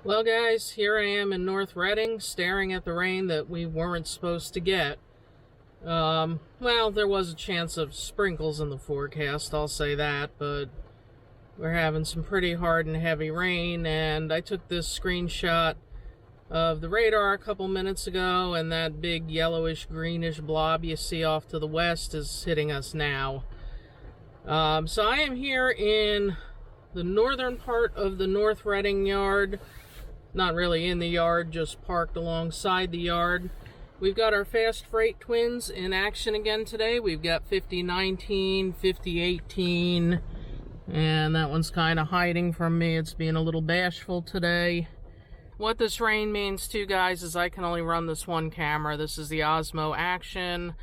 Well guys, here I am in North Reading staring at the rain that we weren't supposed to get. Well, there was a chance of sprinkles in the forecast, I'll say that, but we're having some pretty hard and heavy rain, and I took this screenshot of the radar a couple minutes ago, and that big yellowish greenish blob you see off to the west is hitting us now. So I am here in the northern part of the North Reading yard. Not really in the yard, just parked alongside the yard. We've got our fast freight twins in action again today. We've got 5019, 5018, and that one's kind of hiding from me. It's being a little bashful today. What this rain means too, guys, is I can only run this one camera. This is the Osmo Action.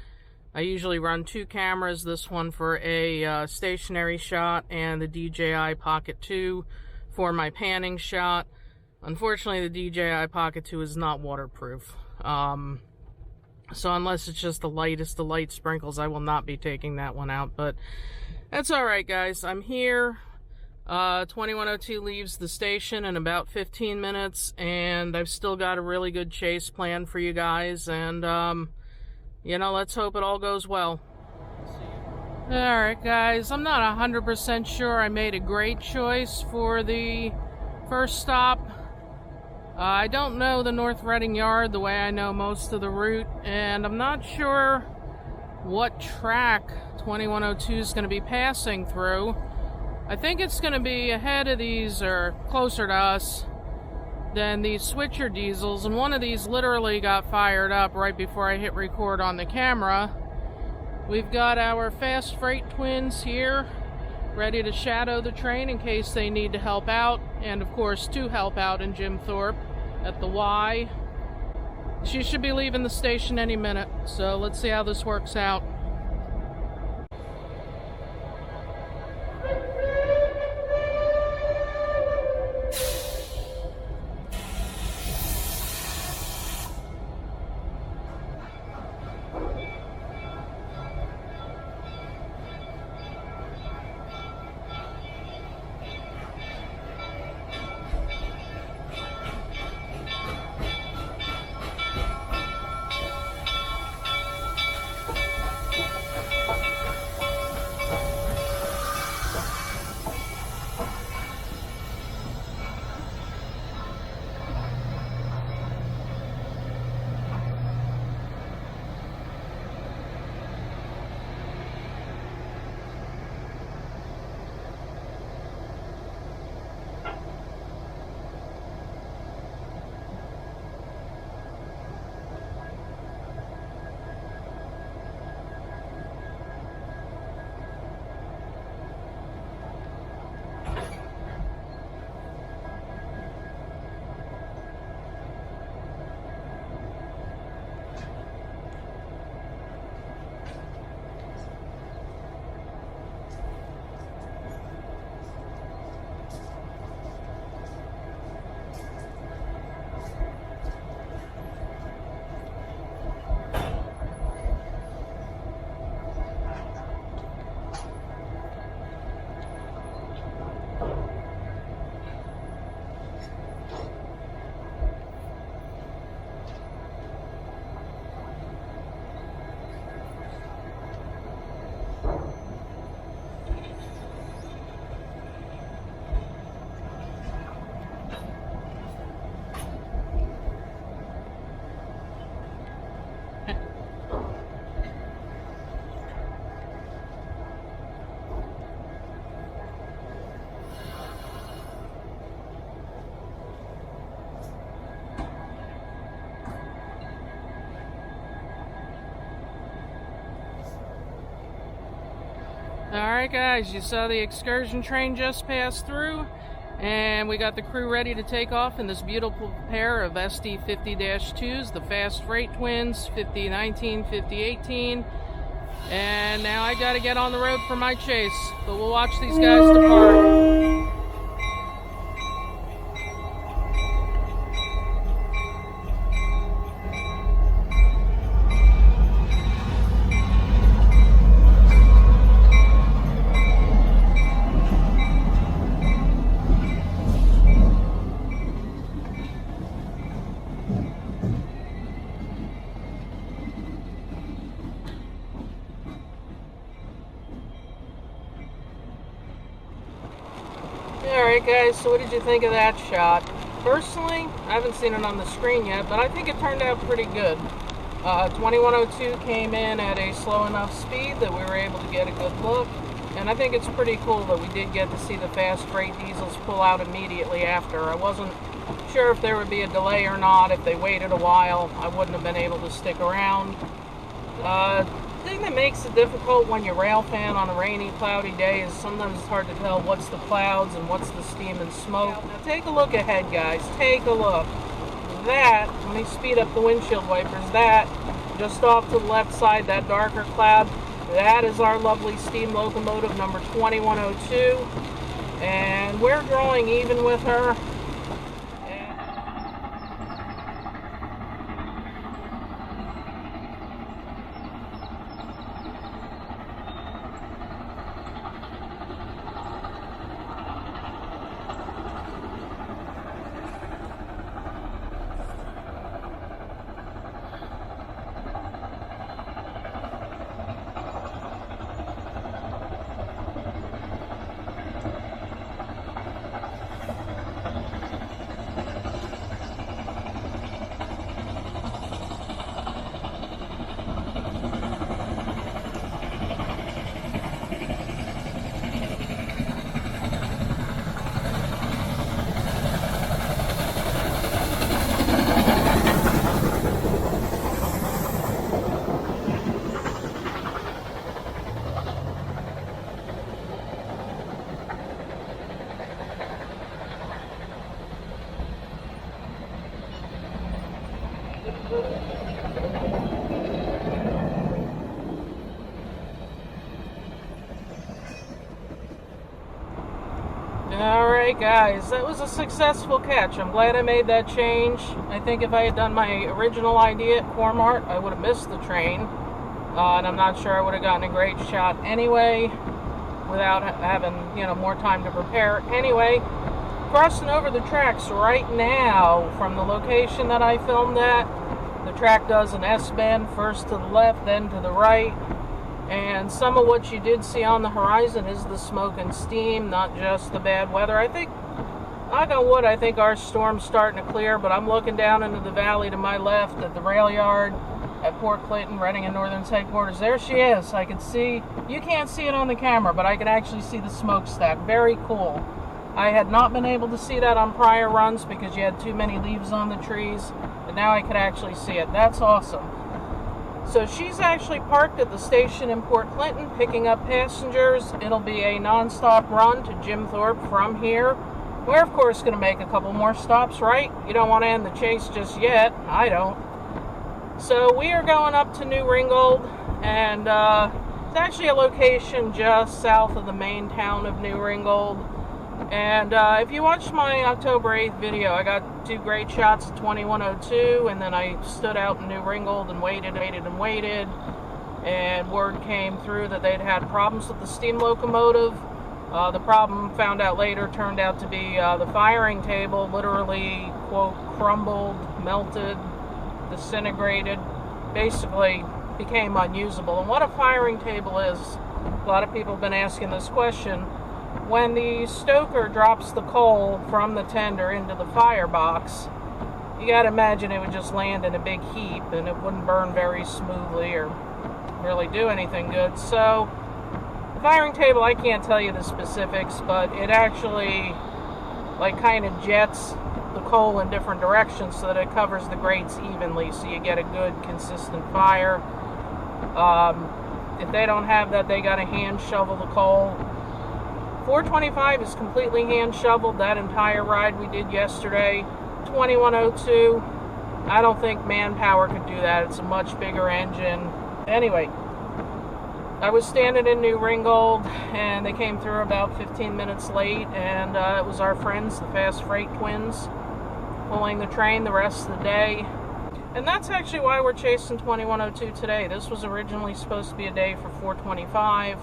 I usually run two cameras, this one for a stationary shot and the DJI Pocket 2 for my panning shot. Unfortunately, the DJI Pocket 2 is not waterproof. So unless it's just the lightest of light sprinkles, I will not be taking that one out. But that's alright, guys. I'm here. 2102 leaves the station in about 15 minutes, and I've still got a really good chase plan for you guys. And, you know, let's hope it all goes well. Alright, guys. I'm not 100% sure I made a great choice for the first stop. I don't know the North Reading yard the way I know most of the route, and I'm not sure what track 2102 is going to be passing through. I think it's going to be ahead of these, or closer to us, than these switcher diesels, and one of these literally got fired up right before I hit record on the camera. We've got our fast freight twins here, ready to shadow the train in case they need to help out, and of course to help out in Jim Thorpe at the Y. She should be leaving the station any minute, so let's see how this works out. Alright guys, you saw the excursion train just pass through, and we got the crew ready to take off in this beautiful pair of SD50-2s, the fast freight twins, 5019, 5018, and now I gotta get on the road for my chase, but we'll watch these guys depart. Alright guys, so what did you think of that shot? Personally, I haven't seen it on the screen yet, but I think it turned out pretty good. 2102 came in at a slow enough speed that we were able to get a good look, and I think it's pretty cool that we did get to see the fast freight diesels pull out immediately after. I wasn't sure if there would be a delay or not. If they waited a while, I wouldn't have been able to stick around. The thing that makes it difficult when you rail fan on a rainy, cloudy day is sometimes it's hard to tell what's the clouds and what's the steam and smoke. Now take a look ahead, guys. Take a look. That, let me speed up the windshield wipers, that, just off to the left side, that darker cloud, that is our lovely steam locomotive number 2102, and we're growing even with her. Alright guys, that was a successful catch. I'm glad I made that change. I think if I had done my original idea at Cormart, I would have missed the train. And I'm not sure I would have gotten a great shot anyway, without having, more time to prepare. Anyway, crossing over the tracks right now from the location that I filmed at. The track does an S-bend, first to the left, then to the right. And some of what you did see on the horizon is the smoke and steam, not just the bad weather. I think, knock on wood, I think our storm's starting to clear, but I'm looking down into the valley to my left at the rail yard at Port Clinton, Reading and Northern's headquarters. There she is. I can see, you can't see it on the camera, but I can actually see the smokestack. Very cool. I had not been able to see that on prior runs because you had too many leaves on the trees, but now I could actually see it. That's awesome. So she's actually parked at the station in Port Clinton picking up passengers. It'll be a non-stop run to Jim Thorpe from here. We're of course going to make a couple more stops, right? You don't want to end the chase just yet. I don't. So we are going up to New Ringgold, and it's actually a location just south of the main town of New Ringgold. And if you watched my October 8th video, I got 2 great shots of 2102, and then I stood out in New Ringgold and waited, and word came through that they'd had problems with the steam locomotive. The problem, found out later, turned out to be the firing table literally, quote, crumbled, melted, disintegrated, basically became unusable. And what a firing table is, a lot of people have been asking this question. When the stoker drops the coal from the tender into the firebox, you gotta imagine it would just land in a big heap and it wouldn't burn very smoothly or really do anything good. So the firing table, I can't tell you the specifics, but it actually kind of jets the coal in different directions so that it covers the grates evenly, so you get a good consistent fire. If they don't have that, they gotta hand shovel the coal. 425 is completely hand shoveled, that entire ride we did yesterday. 2102, I don't think manpower could do that. It's a much bigger engine. Anyway, I was standing in New Ringgold, and they came through about 15 minutes late, and it was our friends, the Fast Freight Twins, pulling the train the rest of the day. And that's actually why we're chasing 2102 today. This was originally supposed to be a day for 425.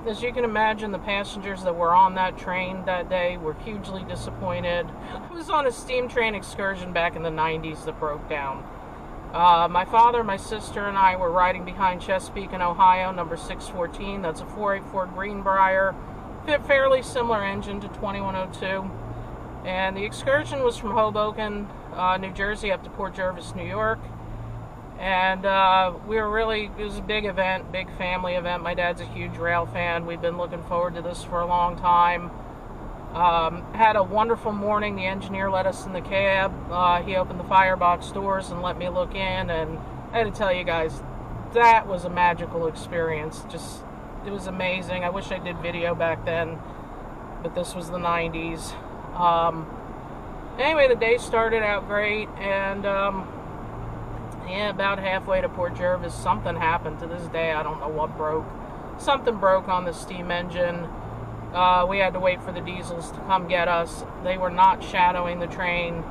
As you can imagine, the passengers that were on that train that day were hugely disappointed. I was on a steam train excursion back in the 90s that broke down. My father, my sister, and I were riding behind Chesapeake in Ohio, number 614. That's a 484 Greenbrier, fairly similar engine to 2102. And the excursion was from Hoboken, New Jersey, up to Port Jervis, New York. And it was a big event, big family event. My dad's a huge rail fan. We've been looking forward to this for a long time. Had a wonderful morning. The engineer let us in the cab. He opened the firebox doors and let me look in. And I had to tell you guys, that was a magical experience. It was amazing. I wish I did video back then, but this was the 90s. Anyway, the day started out great, and about halfway to Port Jervis, something happened. To this day, I don't know what broke. Something broke on the steam engine. We had to wait for the diesels to come get us. They were not shadowing the train.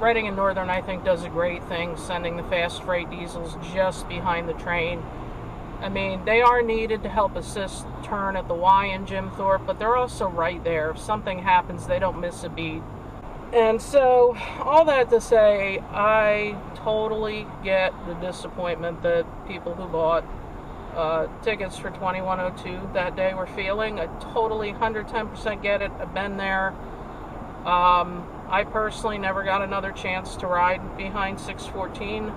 Reading and Northern, I think, does a great thing, sending the fast freight diesels just behind the train. I mean, they are needed to help assist turn at the Y in Jim Thorpe, but they're also right there. If something happens, they don't miss a beat. And so, all that to say, I totally get the disappointment that people who bought tickets for 2102 that day were feeling. I totally 110% get it. I've been there. I personally never got another chance to ride behind 614.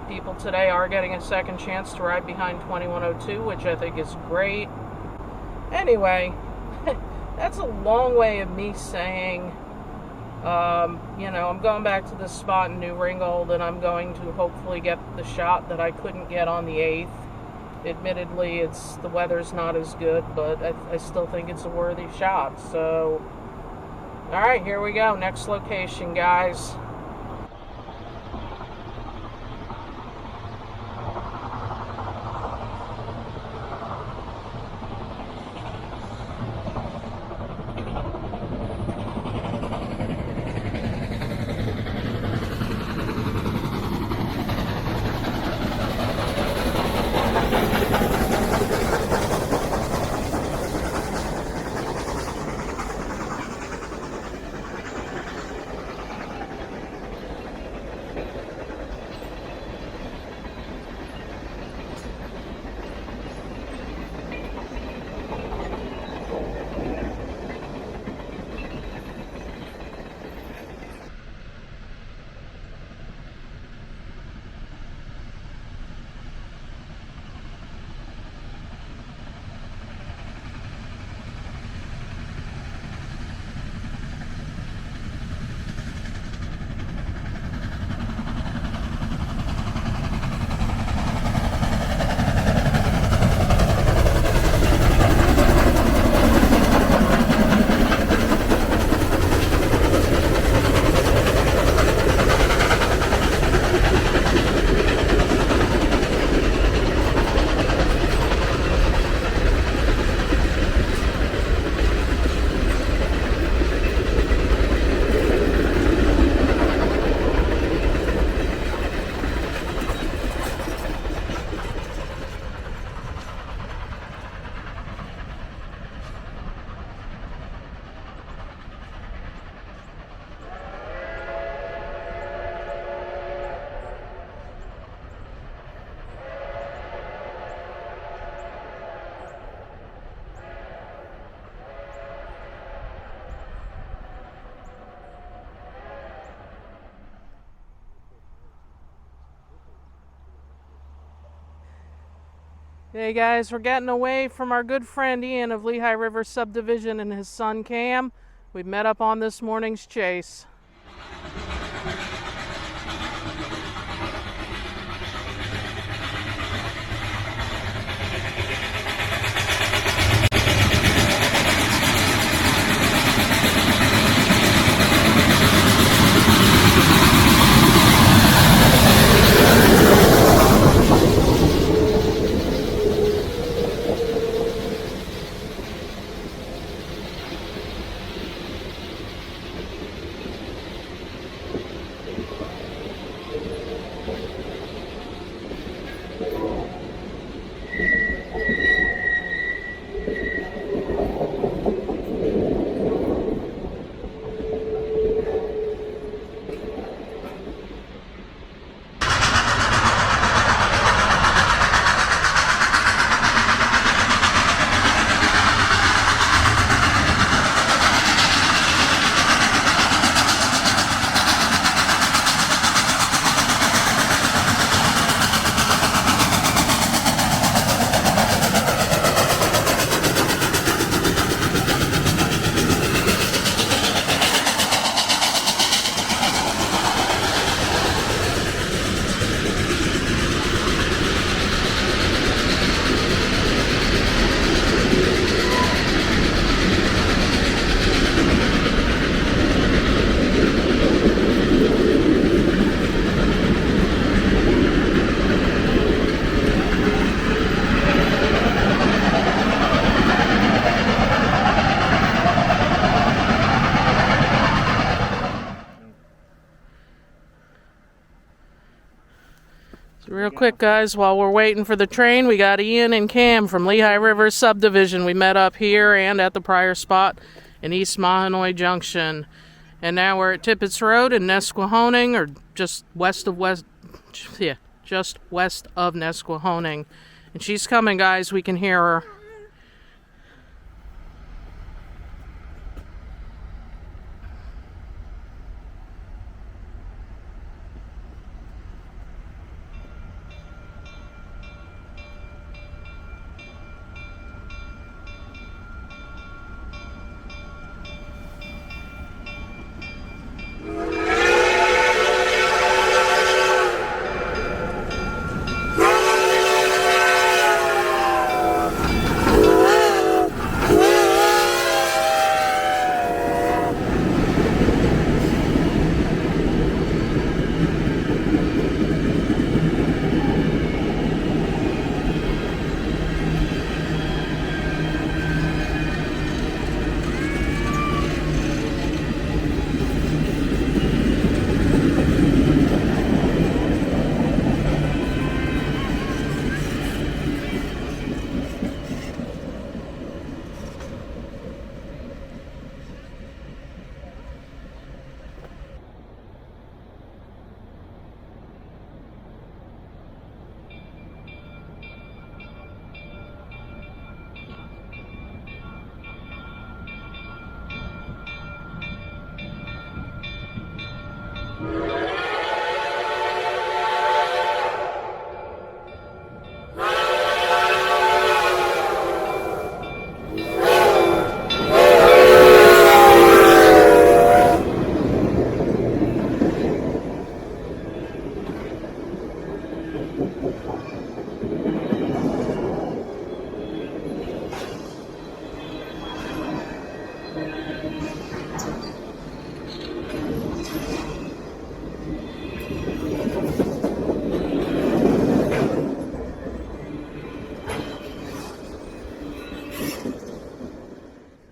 People today are getting a second chance to ride behind 2102, which I think is great. Anyway, that's a long way of me saying, I'm going back to this spot in New Ringgold, and I'm going to hopefully get the shot that I couldn't get on the 8th. Admittedly, the weather's not as good, but I still think it's a worthy shot. So, all right, here we go. Next location, guys. Hey guys, we're getting away from our good friend Ian of Lehigh River Subdivision and his son Cam. We met up on this morning's chase. Real quick, guys, while we're waiting for the train, we got Ian and Cam from Lehigh River Subdivision. We met up here and at the prior spot in East Mahanoy Junction. And now we're at Tippets Road in Nesquehoning, or just west of Nesquehoning. And she's coming, guys. We can hear her.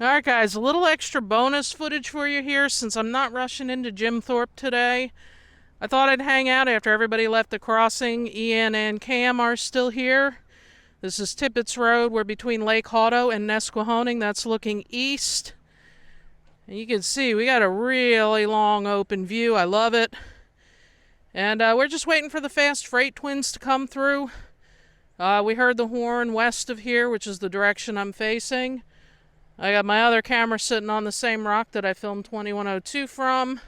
Alright guys, a little extra bonus footage for you here since I'm not rushing into Jim Thorpe today. I thought I'd hang out after everybody left the crossing. Ian and Cam are still here. This is Tippets Road. We're between Lake Hotto and Nesquehoning. That's looking east. And you can see we got a really long open view. I love it. And we're just waiting for the fast freight twins to come through. We heard the horn west of here, which is the direction I'm facing. I got my other camera sitting on the same rock that I filmed 2102 from.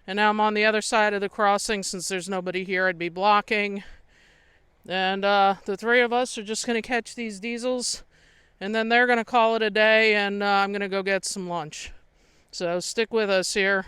And now I'm on the other side of the crossing. Since there's nobody here, I'd be blocking. And the three of us are just going to catch these diesels. And then they're going to call it a day, and I'm going to go get some lunch. So stick with us here.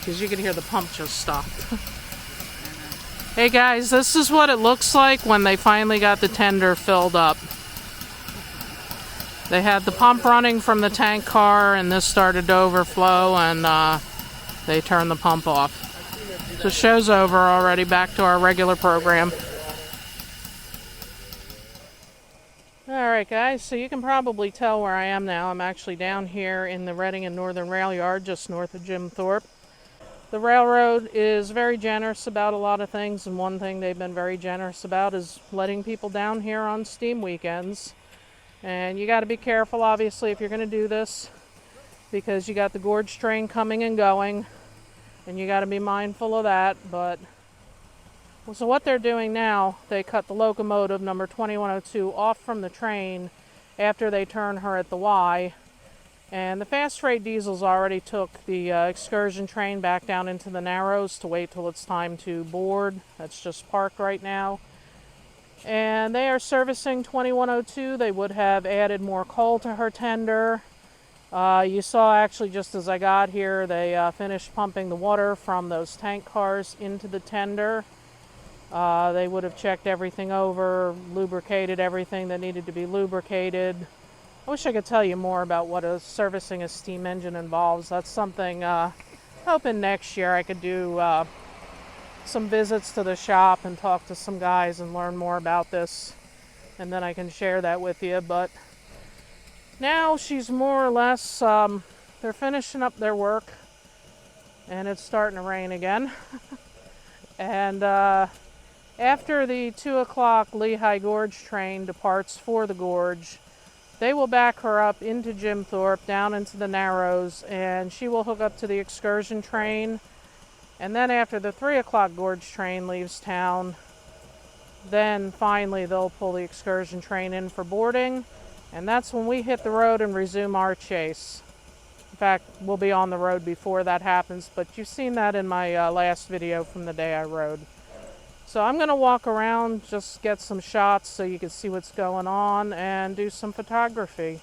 because you can hear the pump just stopped. Hey guys, this is what it looks like when they finally got the tender filled up. They had the pump running from the tank car and this started to overflow and they turned the pump off. The show's over already, back to our regular program. Alright guys, so you can probably tell where I am now. I'm actually down here in the Reading and Northern Rail Yard, just north of Jim Thorpe. The railroad is very generous about a lot of things, and one thing they've been very generous about is letting people down here on steam weekends. And you got to be careful, obviously, if you're going to do this, because you got the gorge train coming and going, and you got to be mindful of that. But so what they're doing now, they cut the locomotive number 2102 off from the train after they turn her at the Y. And the fast freight diesels already took the excursion train back down into the Narrows to wait till it's time to board. That's just parked right now. And they are servicing 2102. They would have added more coal to her tender. You saw actually just as I got here, they finished pumping the water from those tank cars into the tender. They would have checked everything over, lubricated everything that needed to be lubricated. I wish I could tell you more about what servicing a steam engine involves. That's something, hoping next year I could do some visits to the shop and talk to some guys and learn more about this. And then I can share that with you. But now she's more or less, they're finishing up their work. And it's starting to rain again. And after the 2 o'clock Lehigh Gorge train departs for the gorge, they will back her up into Jim Thorpe, down into the Narrows, and she will hook up to the excursion train. And then after the 3 o'clock gorge train leaves town, then finally they'll pull the excursion train in for boarding. And that's when we hit the road and resume our chase. In fact, we'll be on the road before that happens, but you've seen that in my last video from the day I rode. So I'm going to walk around, just get some shots so you can see what's going on and do some photography.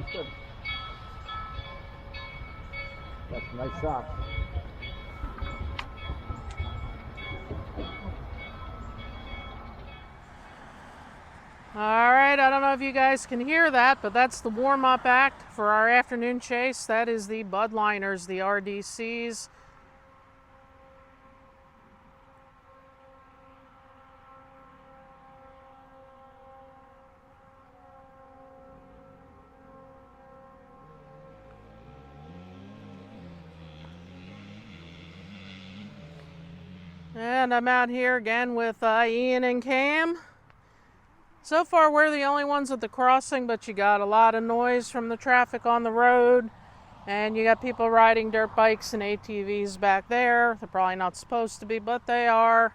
was good. That's a nice shot. Alright, I don't know if you guys can hear that, but that's the warm-up act for our afternoon chase. That is the Budliners, the RDCs. And I'm out here again with Ian and Cam. So far we're the only ones at the crossing, but you got a lot of noise from the traffic on the road, and you got people riding dirt bikes and ATVs back there. They're probably not supposed to be, but they are.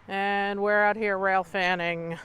And we're out here rail fanning.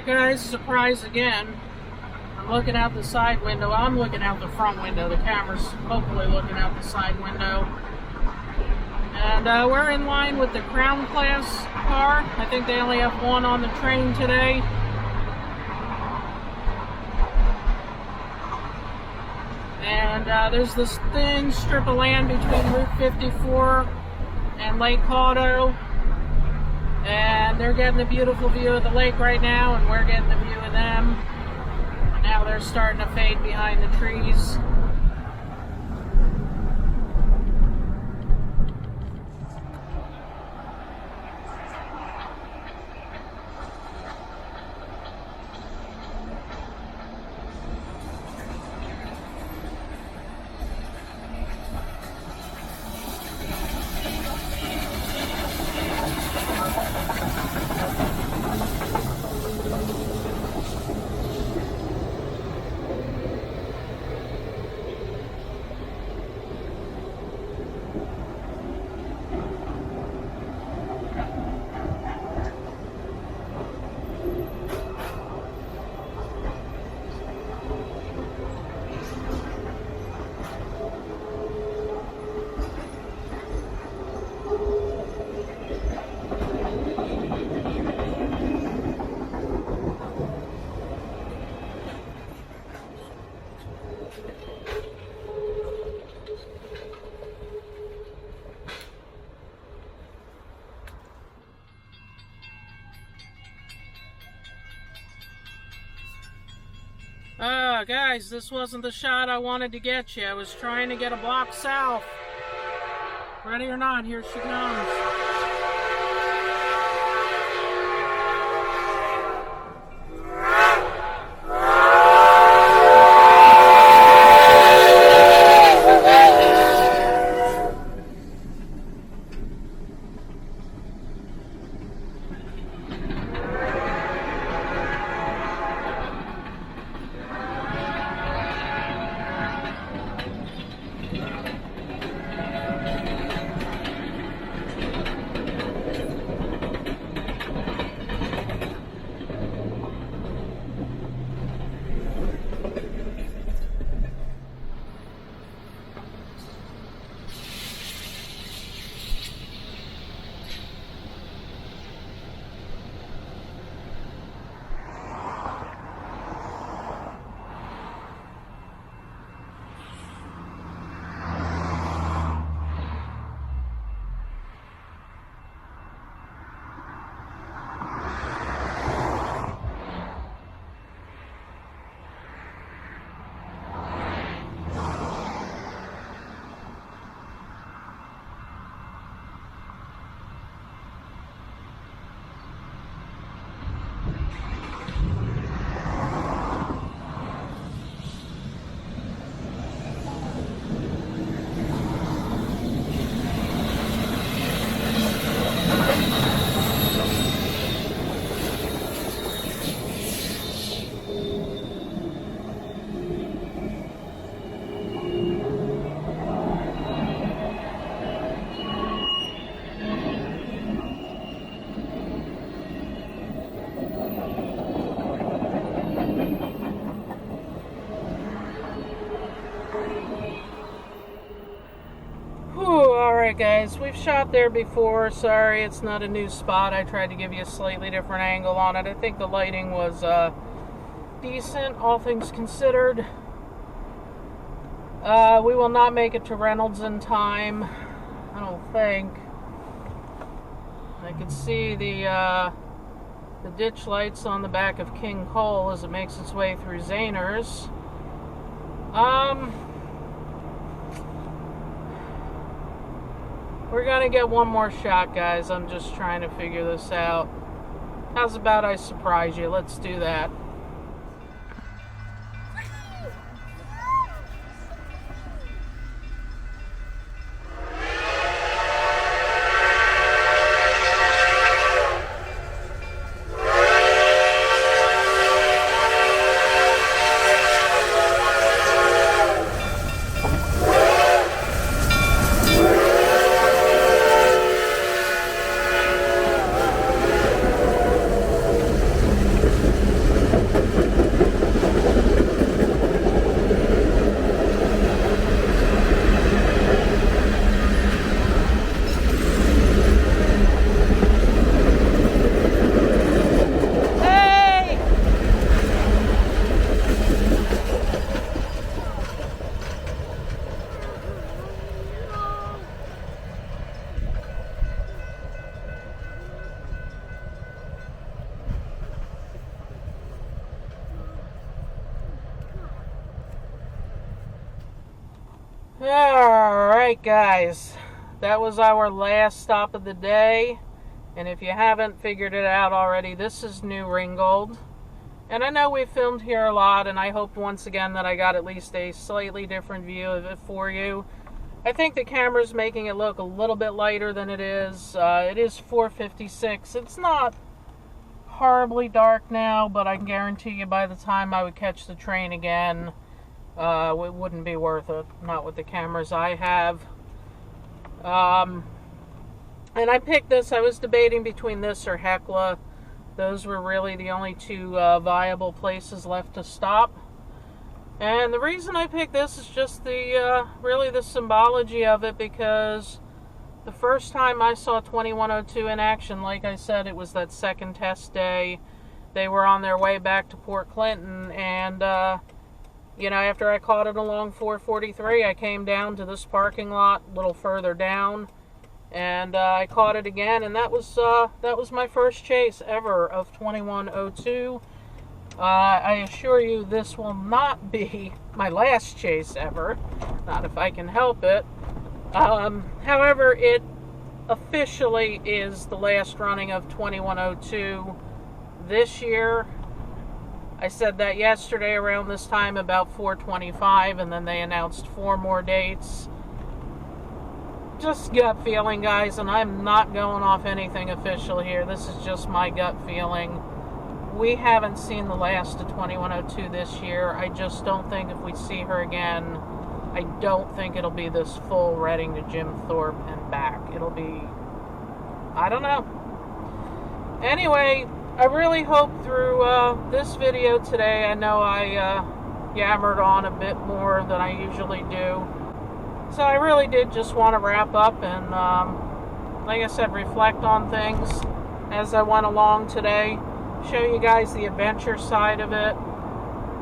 Guys, surprise again. I'm looking out the side window. I'm looking out the front window. The camera's hopefully looking out the side window. And we're in line with the Crown Class car. I think they only have one on the train today. And there's this thin strip of land between Route 54 and Lake Caudo. And they're getting a beautiful view of the lake right now, and we're getting a view of them. And now they're starting to fade behind the trees. Guys, this wasn't the shot I wanted to get you. I was trying to get a block south. Ready or not, here she comes. Alright guys, we've shot there before. Sorry, it's not a new spot. I tried to give you a slightly different angle on it. I think the lighting was decent, all things considered. We will not make it to Reynolds in time, I don't think. I can see the ditch lights on the back of King Cole as it makes its way through Zaner's. We're gonna get one more shot, guys. I'm just trying to figure this out. How's about I surprise you? Let's do that. Alright guys, that was our last stop of the day, and if you haven't figured it out already, this is New Ringgold. And I know we filmed here a lot, and I hope once again that I got at least a slightly different view of it for you. I think the camera's making it look a little bit lighter than it is. It is 4:56. It's not horribly dark now, but I can guarantee you by the time I would catch the train again, it wouldn't be worth it, not with the cameras I have. And I picked this. I was debating between this or Hecla. Those were really the only two viable places left to stop. And the reason I picked this is just the really the symbology of it, because the first time I saw 2102 in action, like I said, it was that second test day. They were on their way back to Port Clinton, and you know, after I caught it along 443, I came down to this parking lot a little further down, and I caught it again, and that was my first chase ever of 2102. I assure you this will not be my last chase ever, not if I can help it. However, it officially is the last running of 2102 this year. I said that yesterday around this time, about 4:25, and then they announced 4 more dates. Just gut feeling, guys, and I'm not going off anything official here. This is just my gut feeling. We haven't seen the last of 2102 this year. I just don't think if we see her again, I don't think it'll be this full Reading to Jim Thorpe and back. It'll be, I don't know. Anyway, I really hope through this video today, I know I yammered on a bit more than I usually do. So I really did just want to wrap up and, like I said, reflect on things as I went along today. Show you guys the adventure side of it.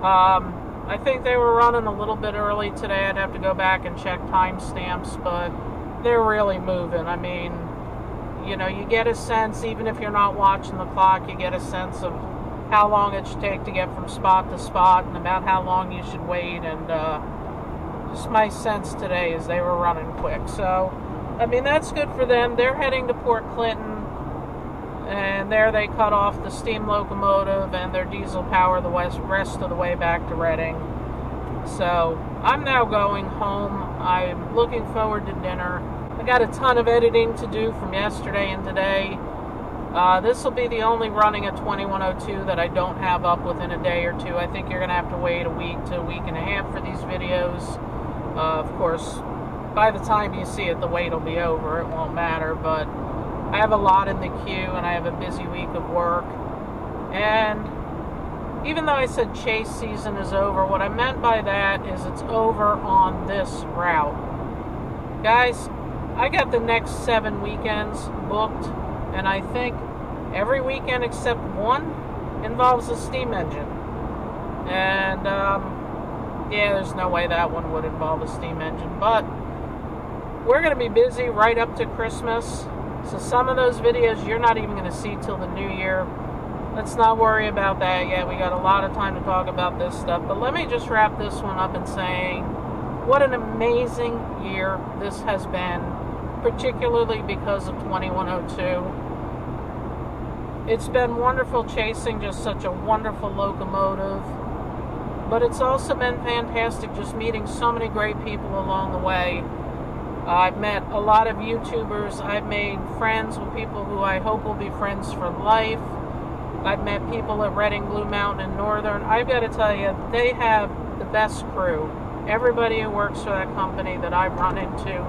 I think they were running a little bit early today. I'd have to go back and check timestamps, but they're really moving. I mean, you know, you get a sense, even if you're not watching the clock, you get a sense of how long it should take to get from spot to spot and about how long you should wait. And just my sense today is they were running quick. So, I mean, that's good for them. They're heading to Port Clinton, and there they cut off the steam locomotive and their diesel power the rest of the way back to Reading. So, I'm now going home. I'm looking forward to dinner. I got a ton of editing to do from yesterday and today. This will be the only running of 2102 that I don't have up within a day or two. I think you're going to have to wait a week to a week and a half for these videos. Of course, by the time you see it, the wait will be over. It won't matter, but I have a lot in the queue, and I have a busy week of work. And even though I said chase season is over, what I meant by that is it's over on this route. Guys, I got the next 7 weekends booked, and I think every weekend except one involves a steam engine. And, yeah, there's no way that one would involve a steam engine. But we're going to be busy right up to Christmas. So some of those videos you're not even going to see till the new year. Let's not worry about that yet. We got a lot of time to talk about this stuff. But let me just wrap this one up in saying what an amazing year this has been, particularly because of 2102. It's been wonderful chasing just such a wonderful locomotive. But it's also been fantastic just meeting so many great people along the way. I've met a lot of YouTubers. I've made friends with people who I hope will be friends for life. I've met people at Reading, Blue Mountain, and Northern. I've got to tell you, they have the best crew. Everybody who works for that company that I've run into,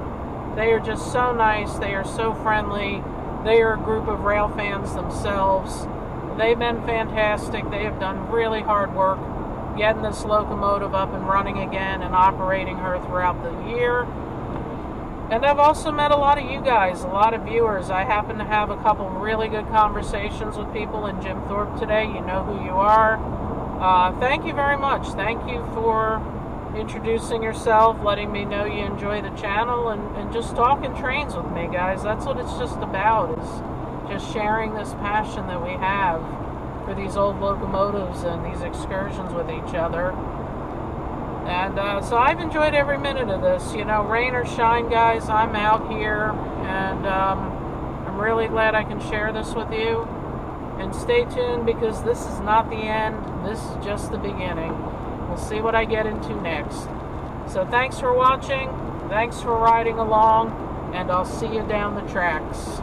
they are just so nice. They are so friendly. They are a group of rail fans themselves. They've been fantastic. They have done really hard work getting this locomotive up and running again and operating her throughout the year. And I've also met a lot of you guys, a lot of viewers. I happen to have a couple really good conversations with people in Jim Thorpe today. You know who you are. Thank you very much. Thank you for introducing yourself, letting me know you enjoy the channel, and just talking trains with me, guys. That's what it's just about, is just sharing this passion that we have for these old locomotives and these excursions with each other. And so I've enjoyed every minute of this. You know, rain or shine, guys, I'm out here, and I'm really glad I can share this with you. And stay tuned, because this is not the end. This is just the beginning. We'll see what I get into next. So thanks for watching. Thanks for riding along, and I'll see you down the tracks.